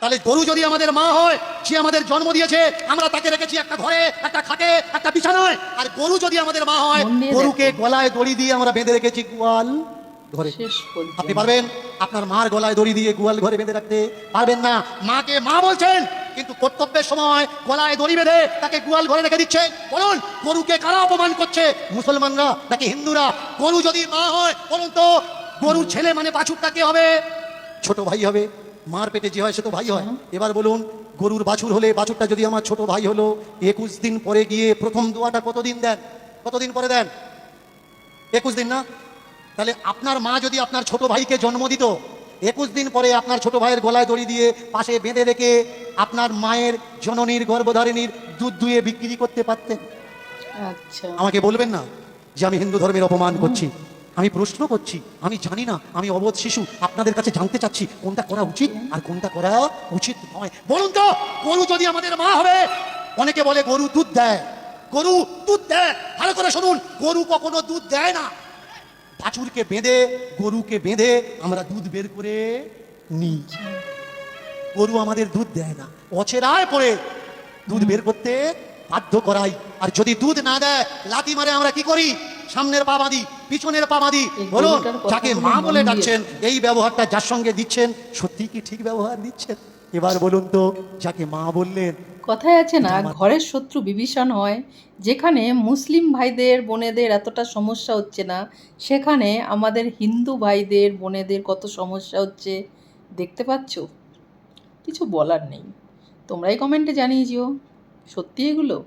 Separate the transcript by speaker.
Speaker 1: তাহলে গরু যদি আমাদের মা হয়, সে আমাদের জন্ম দিয়েছে, আমরা তাকে রেখেছি একটা ঘরে, একটা খাটে, একটা বিছানায়। আর গরু যদি আমাদের মা হয়, গরুকে গলায় দড়ি দিয়ে আমরা বেঁধে রেখেছি গোয়াল ঘরে। আপনি পারবেন আপনার মার গলায় দড়ি দিয়ে গোয়াল ঘরে বেঁধে রাখতে? পারবেন না। মাকে মা বলছেন, কিন্তু কর্তব্যের সময় গলায় দড়ি বেঁধে তাকে গোয়াল ঘরে রেখে দিচ্ছে। বলুন, গরুকে কারা অপমান করছে? মুসলমানরা নাকি হিন্দুরা? গরু যদি মা হয়, বলুন তো, গরুর ছেলে মানে বাছুরটা কে হবে? ছোট ভাই হবে। মার পেটে যে হয় সে তো ভাই হয়। এবার বলুন, গরুর বাছুর হলে, বাছুরটা যদি আমার ছোট ভাই হলো, 21 দিন পরে গিয়ে প্রথম দোয়াটা কতদিন দেন? কতদিন পরে দেন? 21 দিন না? তাহলে আপনার মা যদি আপনার ছোট ভাইকে জন্ম দিত, 21 দিন পরে আপনার ছোট ভাইয়ের গলায় দড়ি দিয়ে পাশে বেঁধে রেখে আপনার মায়ের জননীর গর্ভধারিণীর দুধ দুয়ে বিক্রি করতে পারতেন?
Speaker 2: আচ্ছা,
Speaker 1: আমাকে বলবেন না যে আমি হিন্দু ধর্মের অপমান করছি। আমি প্রশ্ন করছি, আমি জানি না, আমি অবোধ শিশু, আপনাদের কাছে জানতে চাচ্ছি কোনটা করা উচিত আর কোনটা করা উচিত নয়। বলুন তো, গরু যদি আমাদের মা হবে, অনেকে বলে গরু দুধ দেয়, গরু দুধ দেয়। ভালো করে শুনুন, গরু কখনো দুধ দেয় না। বাছুরকে বেঁধে, গরুকে বেঁধে আমরা দুধ বের করে নিই। গরু আমাদের দুধ দেয় না, অচেরায় পড়ে দুধ বের করতে বাধ্য করাই। আর যদি দুধ না দেয়, লাথি মারে আমরা কি করি? সামনের পা বাঁধি, পিছনের পা বাঁধি। বলুন, যাকে মা বলে ডাকছেন, এই ব্যবহারটা যার সঙ্গে দিচ্ছেন, সত্যি কি ঠিক ব্যবহার দিচ্ছেন? এবার বলুন তো, যাকে মা বললেন।
Speaker 2: কথায় আছে না, ঘরের শত্রু বিভীষণ হয়। যেখানে মুসলিম ভাইদের বোনেদের এতটা সমস্যা হচ্ছে না, সেখানে আমাদের হিন্দু ভাইদের বোনেদের কত সমস্যা হচ্ছে দেখতে পাচ্ছ। কিছু বলার নেই, তোমরাই কমেন্টে জানিয়ে যেও সত্যি এগুলো।